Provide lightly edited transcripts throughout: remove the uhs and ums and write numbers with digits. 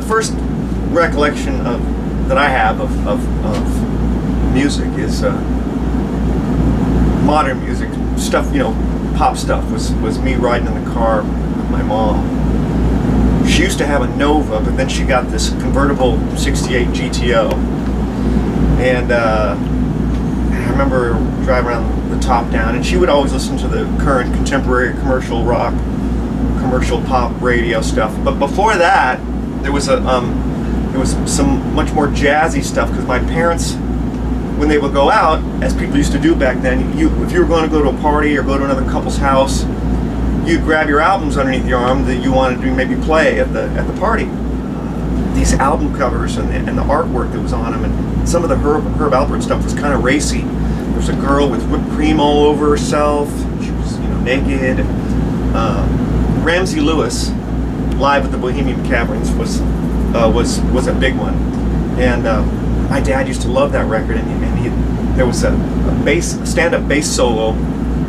first recollection that I have of music is modern music stuff. Pop stuff was me riding in the car with my mom. She used to have a Nova, but then she got this convertible '68 GTO, and I remember driving around the top down, and she would always listen to the current contemporary commercial rock, commercial pop radio stuff. But before that, there was some much more jazzy stuff, because my parents, when they would go out, as people used to do back then, if you were going to go to a party or go to another couple's house, you'd grab your albums underneath your arm that you wanted to maybe play at the party. These album covers and the artwork that was on them, and some of the Herb Alpert stuff was kind of racy. There was a girl with whipped cream all over herself. She was, naked. Ramsey Lewis, live at the Bohemian Caverns, was a big one, and my dad used to love that record, and there was a stand-up bass solo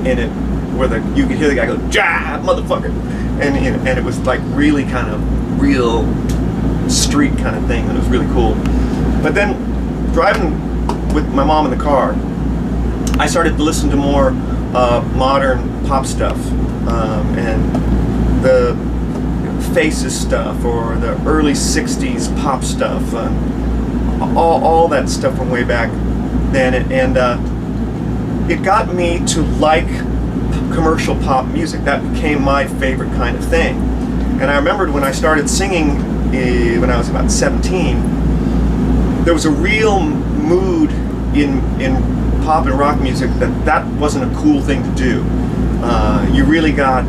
in it where you could hear the guy go, "Jive, motherfucker," and it was like really kind of real street kind of thing, and it was really cool. But then driving with my mom in the car, I started to listen to more modern pop stuff, and the Faces stuff, or the early '60s pop stuff, all that stuff from way back then, and it got me to like commercial pop music. That became my favorite kind of thing. And I remembered when I started singing when I was about 17, there was a real mood in pop and rock music that wasn't a cool thing to do. You really got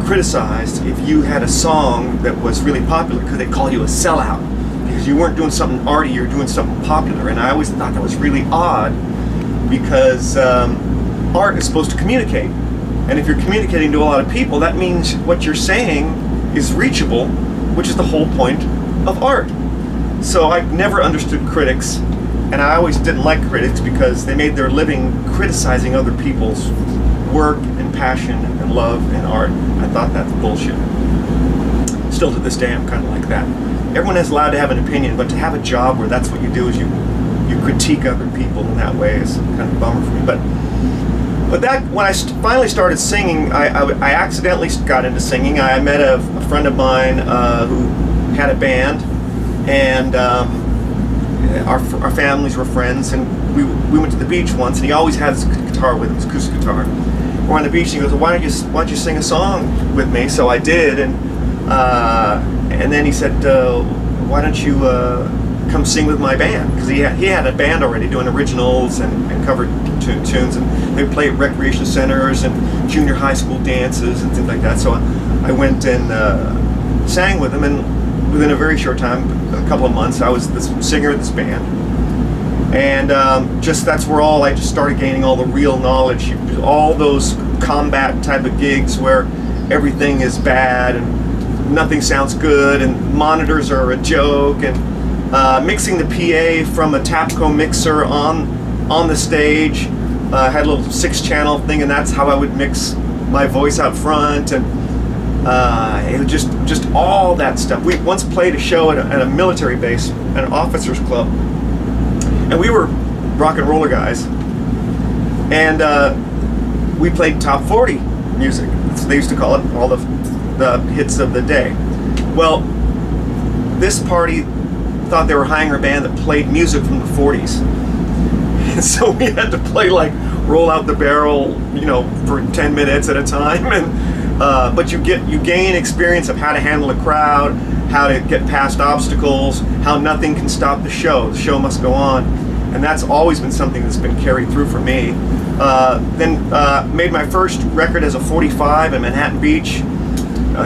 criticized if you had a song that was really popular, because they'd call you a sellout, because you weren't doing something arty, you were doing something popular. And I always thought that was really odd, because art is supposed to communicate, and if you're communicating to a lot of people, that means what you're saying is reachable, which is the whole point of art. So I never understood critics, and I always didn't like critics, because they made their living criticizing other people's work and passion and love and art. I thought that's bullshit. Still to this day, I'm kind of like that. Everyone is allowed to have an opinion, but to have a job where that's what you do, is you critique other people in that way, is kind of a bummer for me. But that, when I finally started singing, I accidentally got into singing. I met a friend of mine who had a band, and our families were friends, and we went to the beach once, and he always had his guitar with him, his acoustic guitar. We're on the beach, and he goes, "Why don't you sing a song with me?" So I did, and then he said, "Why don't you come sing with my band?" Because he had a band already doing originals and covered tunes, and they would play at recreation centers and junior high school dances and things like that. So I went and sang with him, and within a very short time, a couple of months, I was the singer of this band. And that's where I just started gaining all the real knowledge. All those combat type of gigs where everything is bad and nothing sounds good and monitors are a joke, and mixing the PA from a Tapco mixer on the stage. I had a little 6-channel thing, and that's how I would mix my voice out front, and it was just all that stuff. We once played a show at a military base, at an officers club, and we were rock and roller guys, and we played top 40 music. So they used to call it, all the hits of the day. Well, this party thought they were hiring a band that played music from the 40s. And so we had to play like Roll Out the Barrel, for 10 minutes at a time. And but you gain experience of how to handle a crowd, how to get past obstacles, how nothing can stop the show. The show must go on. And that's always been something that's been carried through for me. Then made my first record as a 45 in Manhattan Beach.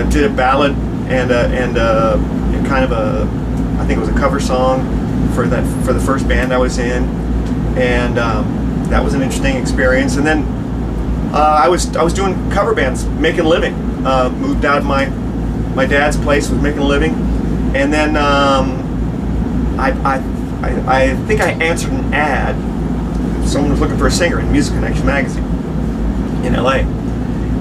Did a ballad and kind of I think it was a cover song for the first band I was in, and that was an interesting experience. And then I was doing cover bands, making a living. Moved out of my dad's place, was making a living, and then I think I answered an ad. Someone was looking for a singer in Music Connection magazine in LA,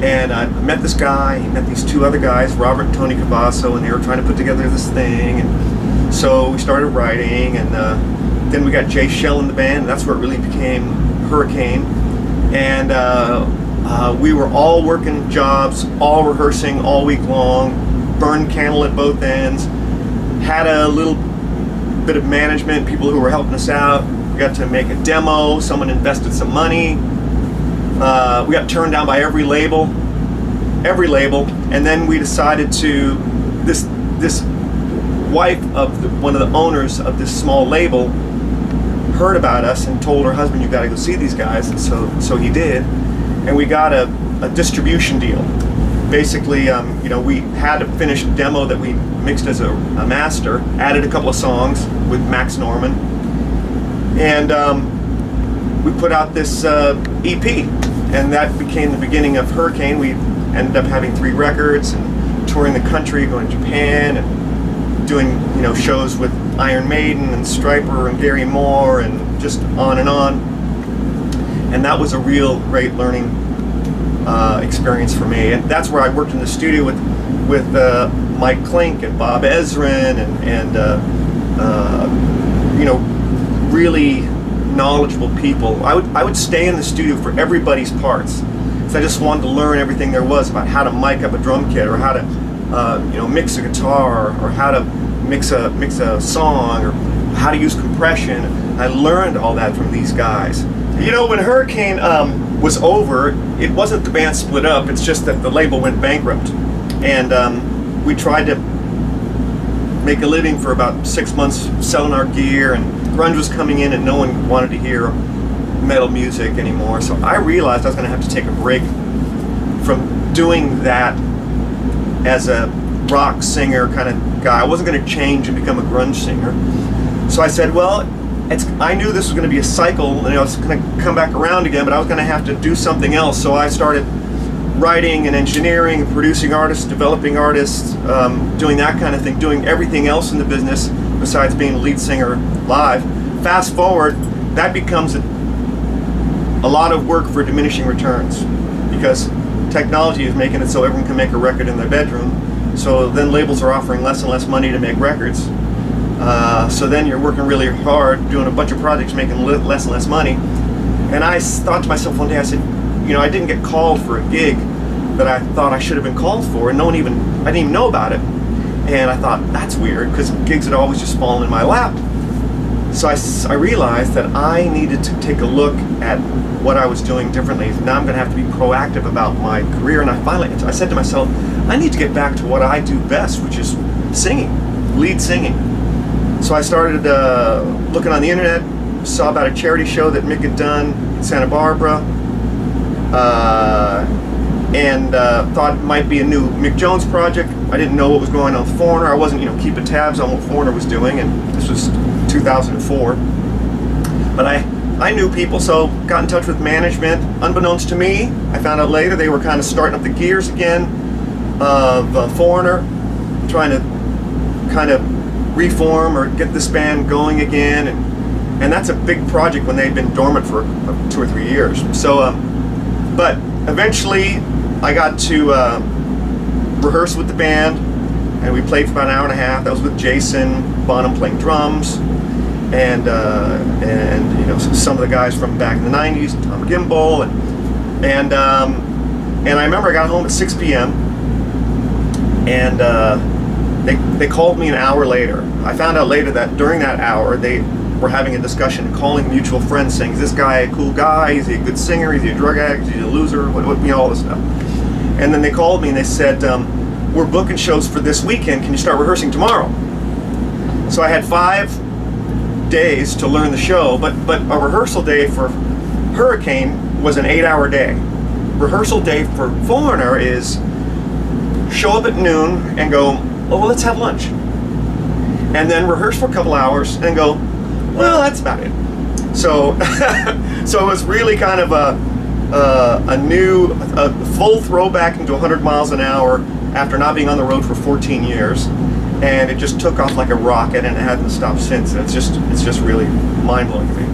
And I met this guy, he met these two other guys, Robert and Tony Cavasso, and they were trying to put together this thing. And so we started writing, and then we got Jay Shell in the band, and that's where it really became Hurricane. And we were all working jobs, all rehearsing all week long, burned candle at both ends, had a little bit of management, people who were helping us out. We got to make a demo, someone invested some money. We got turned down by every label, and then we decided to, this wife of one of the owners of this small label heard about us and told her husband, "You got to go see these guys," and so he did, and we got a distribution deal. Basically, we had a finished demo that we mixed as a master, added a couple of songs with Max Norman, and we put out this EP, and that became the beginning of Hurricane. We ended up having 3 records and touring the country, going to Japan and doing shows with Iron Maiden and Stryper and Gary Moore and just on. And that was a real great learning experience for me. And that's where I worked in the studio with Mike Klink and Bob Ezrin and really knowledgeable people. I would stay in the studio for everybody's parts. So I just wanted to learn everything there was about how to mic up a drum kit, or how to mix a guitar, or how to mix a song, or how to use compression. I learned all that from these guys. When Hurricane was over, it wasn't the band split up, it's just that the label went bankrupt. And we tried to make a living for about 6 months selling our gear, and grunge was coming in and no one wanted to hear metal music anymore. So I realized I was going to have to take a break from doing that as a rock singer kind of guy. I wasn't going to change and become a grunge singer. So I said, well, I knew this was going to be a cycle, and I was going to come back around again, but I was going to have to do something else. So I started writing and engineering, producing artists, developing artists, doing that kind of thing, doing everything else in the business besides being a lead singer live. Fast forward, that becomes a lot of work for diminishing returns, because technology is making it so everyone can make a record in their bedroom. So then labels are offering less and less money to make records. So then you're working really hard, doing a bunch of projects, making less and less money. And I thought to myself one day, I said, I didn't get called for a gig that I thought I should have been called for, and I didn't even know about it. And I thought, that's weird, because gigs had always just fallen in my lap. So I realized that I needed to take a look at what I was doing differently. Now I'm going to have to be proactive about my career. And I said to myself, I need to get back to what I do best, which is singing, lead singing. So I started looking on the internet, saw about a charity show that Mick had done in Santa Barbara, and thought it might be a new Mick Jones project. I didn't know what was going on with Foreigner. I wasn't, keeping tabs on what Foreigner was doing, and this was 2004. But I knew people, so got in touch with management. Unbeknownst to me, I found out later they were kind of starting up the gears again of Foreigner, trying to kind of reform or get this band going again, and that's a big project when they've been dormant for 2 or 3 years. So, but eventually I got to rehearse with the band, and we played for about an hour and a half. That was with Jason Bonham playing drums, and some of the guys from back in the '90s, Tom Gimbel, and I remember I got home at 6 p.m. and they called me an hour later. I found out later that during that hour they were having a discussion, calling mutual friends, saying, "Is this guy a cool guy? Is he a good singer? Is he a drug addict? Is he a loser?" All this stuff. And then they called me and they said, "We're booking shows for this weekend. Can you start rehearsing tomorrow?" So I had 5 days to learn the show, but a rehearsal day for Hurricane was an 8-hour day. Rehearsal day for Foreigner is show up at noon and go, "Oh, well, let's have lunch," and then rehearse for a couple hours and go, "Well, that's about it." So so it was really kind of a full throwback into 100 miles an hour after not being on the road for 14 years, and it just took off like a rocket, and it hasn't stopped since. And it's just really mind-blowing to me.